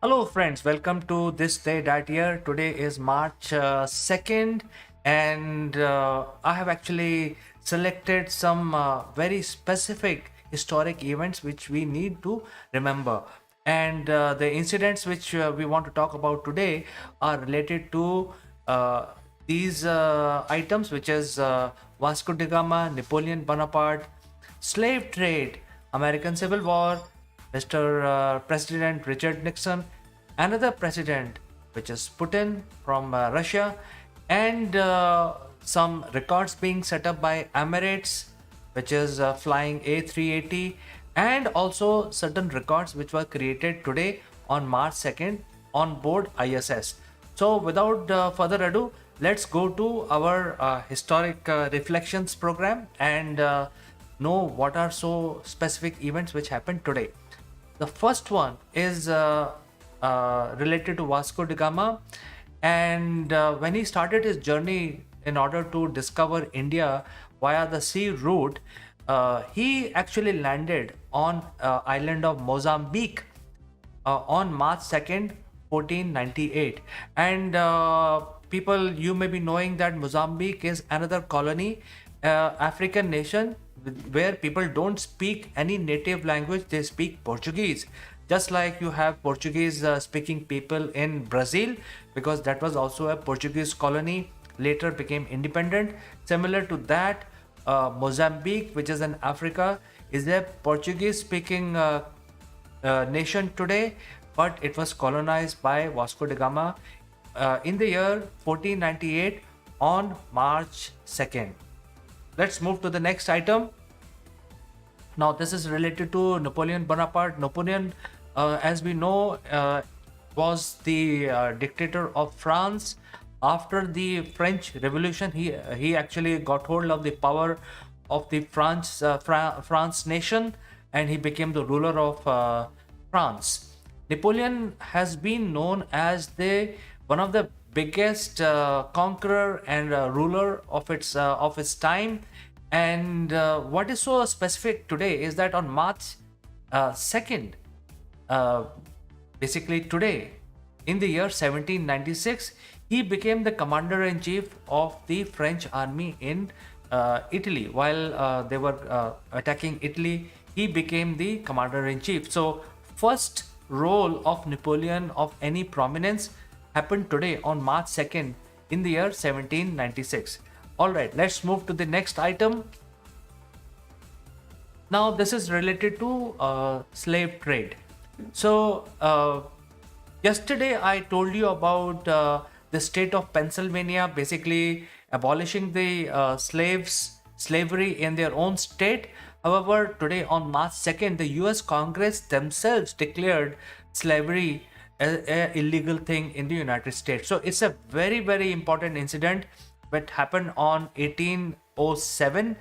Hello, friends. Welcome to this day that year. Today is March 2nd, and I have actually selected some very specific historic events which we need to remember. And the incidents which we want to talk about today are related to uh, these items, which is Vasco da Gama, Napoleon Bonaparte, slave trade, American Civil War, Mr. President Richard Nixon, another president, which is Putin from Russia, and some records being set up by Emirates, which is flying A380, and also certain records which were created today on March 2nd on board ISS. So, without further ado, let's go to our historic reflections program and know what are so specific events which happened today. The first one is related to Vasco da Gama, and when he started his journey in order to discover India via the sea route, he actually landed on island of Mozambique on March 2nd, 1498. And people, you may be knowing that Mozambique is another colony, African nation where people don't speak any native language, they speak Portuguese. Just like you have Portuguese speaking people in Brazil, because that was also a Portuguese colony, later became independent. Similar to that, Mozambique, which is in Africa, is a Portuguese speaking nation today, but it was colonized by Vasco da Gama in the year 1498 on March 2nd. Let's move to the next item. Now, this is related to Napoleon Bonaparte. Napoleon, as we know, was the dictator of France. After the French Revolution, he actually got hold of the power of the France nation, and he became the ruler of France. Napoleon has been known as the one of the biggest conqueror and ruler of its time. And what is so specific today is that on March 2nd, uh, basically today, in the year 1796, he became the commander in chief of the French army in Italy. While they were attacking Italy, he became the commander in chief. So, first role of Napoleon of any prominence happened today on March 2nd in the year 1796. All right, let's move to the next item. Now, this is related to slave trade. So, yesterday I told you about the state of Pennsylvania basically abolishing the slavery in their own state. However, today on March 2nd, the US Congress themselves declared slavery a illegal thing in the United States. So it's a very, very important incident that happened on 1807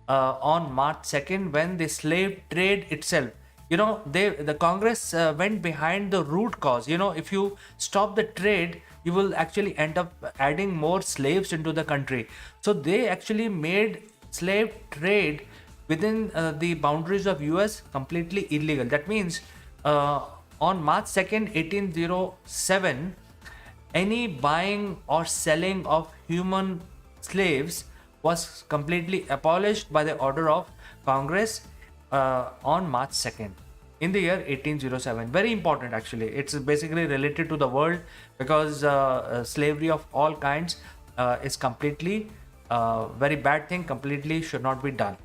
on March 2nd, when the slave trade itself, the Congress went behind the root cause. If you stop the trade, you will actually end up adding more slaves into the country. So they actually made slave trade within the boundaries of US completely illegal. That means on March 2nd, 1807, any buying or selling of human slaves was completely abolished by the order of Congress on March 2nd in the year 1807. Very important, actually. It's basically related to the world, because slavery of all kinds is completely very bad thing, completely should not be done.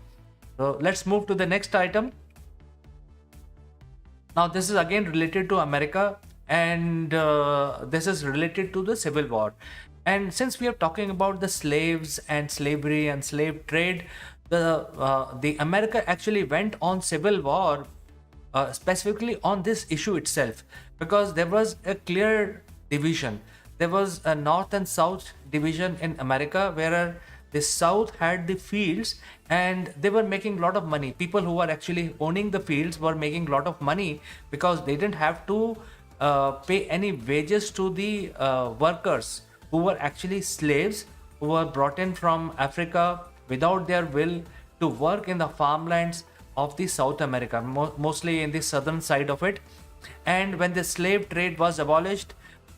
So let's move to the next item. Now, this is again related to America, and this is related to the Civil War. And since we are talking about the slaves and slavery and slave trade, the America actually went on civil war specifically on this issue itself, because there was a clear division. There was a north and south division in America, where the south had the fields and they were making a lot of money. People who were actually owning the fields were making a lot of money, because they didn't have to pay any wages to the workers who were actually slaves, who were brought in from Africa without their will to work in the farmlands of the South America, mostly in the southern side of it. And when the slave trade was abolished,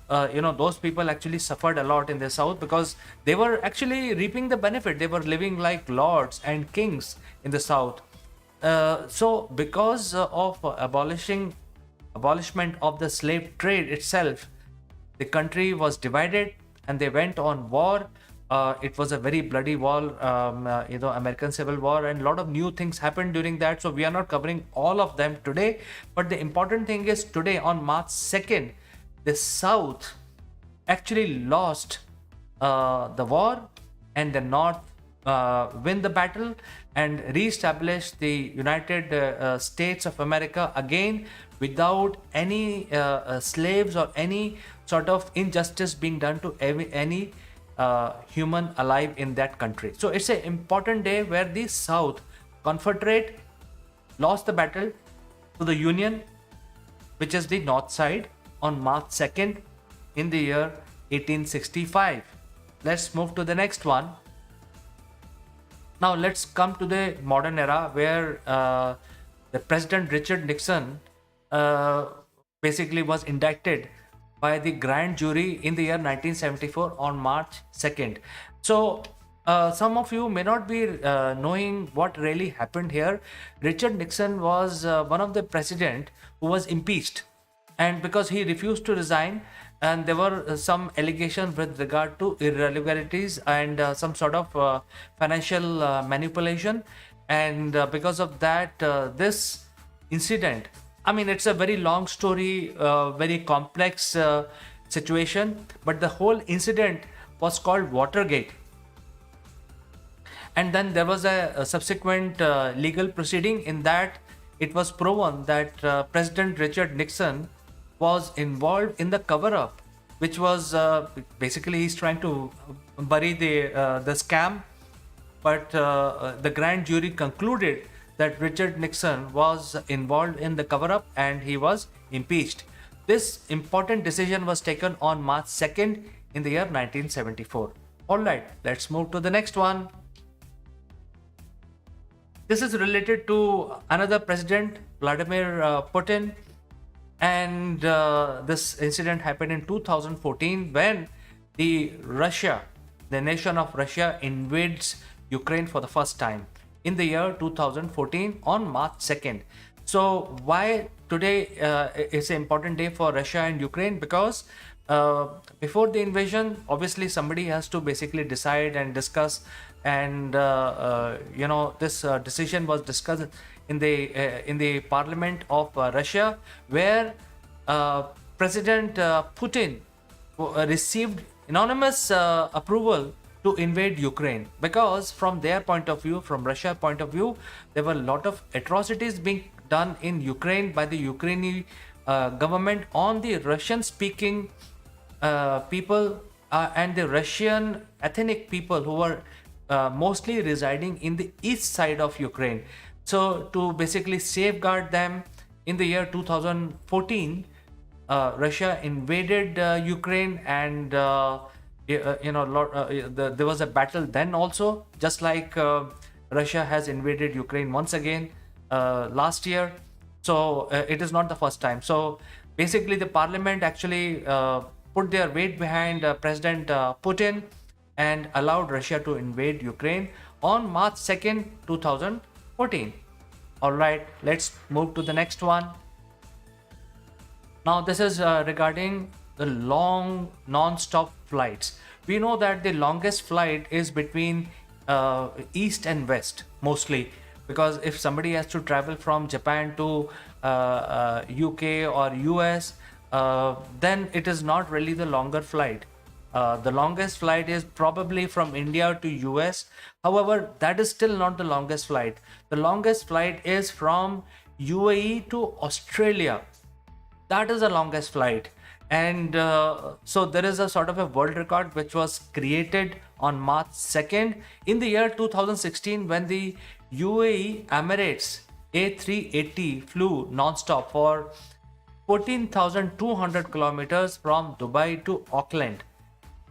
those people actually suffered a lot in the South because they were actually reaping the benefit. They were living like lords and kings in the South. So because of abolishment of the slave trade itself, the country was divided and they went on war. It was a very bloody war, American Civil War, and a lot of new things happened during that. So we are not covering all of them today. But the important thing is today on March 2nd, the South actually lost the war, and the North win the battle and re-establish the United States of America again without any slaves or any sort of injustice being done to any human alive in that country. So it's an important day where the South Confederate lost the battle to the Union, which is the North side, on March 2nd in the year 1865. Let's move to the next one. Now let's come to the modern era where the President Richard Nixon basically was indicted by the grand jury in the year 1974 on March 2nd. So some of you may not be knowing what really happened here. Richard Nixon was one of the president who was impeached, and because he refused to resign, and there were some allegations with regard to irregularities and some sort of financial manipulation, and because of that, this incident, I mean, it's a very long story, very complex situation, but the whole incident was called Watergate. And then there was a subsequent legal proceeding in that it was proven that President Richard Nixon was involved in the cover-up, which was basically he's trying to bury the scam, but the grand jury concluded that Richard Nixon was involved in the cover-up and he was impeached. This important decision was taken on March 2nd in the year 1974. All right, let's move to the next one. This is related to another president, Vladimir Putin. And this incident happened in 2014 when the nation of Russia invades Ukraine for the first time in the year 2014 on March 2nd. So why today is an important day for Russia and Ukraine? Because before the invasion, obviously somebody has to basically decide and discuss, and this decision was discussed in the parliament of Russia, where President Putin received unanimous approval to invade Ukraine, because from their point of view, from Russia point of view, there were a lot of atrocities being done in Ukraine by the Ukrainian government on the Russian speaking people and the Russian ethnic people who were mostly residing in the east side of Ukraine. So to basically safeguard them, in the year 2014, Russia invaded Ukraine, and there was a battle then also, just like Russia has invaded Ukraine once again last year. So it is not the first time. So basically the parliament actually put their weight behind President Putin and allowed Russia to invade Ukraine on March 2nd, 2014. All right, let's move to the next one. Now this is regarding the long non-stop flights. We know that the longest flight is between east and west mostly, because if somebody has to travel from Japan to UK or US, then it is not really the longer flight. The longest flight is probably from India to US. However, that is still not the longest flight. The longest flight is from UAE to Australia. That is the longest flight. And so there is a sort of a world record which was created on March 2nd in the year 2016, when the UAE Emirates A380 flew non-stop for 14,200 kilometers from Dubai to Auckland.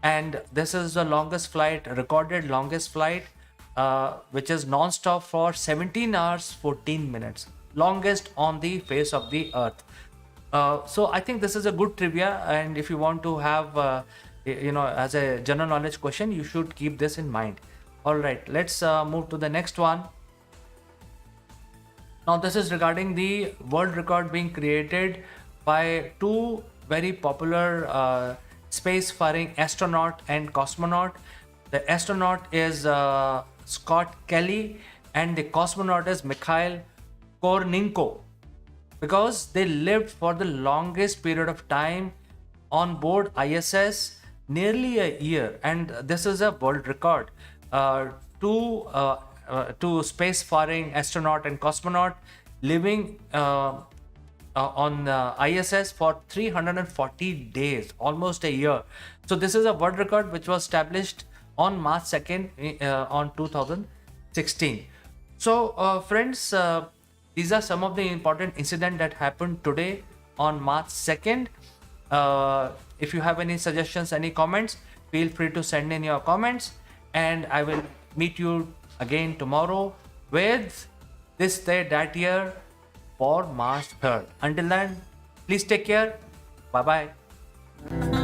And this is the longest flight, recorded longest flight, which is non-stop for 17 hours 14 minutes, longest on the face of the earth. So I think this is a good trivia, and if you want to have, as a general knowledge question, you should keep this in mind. All right, let's move to the next one. Now, this is regarding the world record being created by two very popular spacefaring astronaut and cosmonaut. The astronaut is Scott Kelly, and the cosmonaut is Mikhail Korninko, because they lived for the longest period of time on board ISS, nearly a year, and this is a world record. Uh, two two spacefaring astronaut and cosmonaut living on ISS for 340 days, almost a year. So this is a world record which was established on March 2nd on 2016. So friends, these are some of the important incidents that happened today on March 2nd. If you have any suggestions, any comments, feel free to send in your comments, and I will meet you again tomorrow with this day that year for March 3rd. Until then, please take care. Bye bye.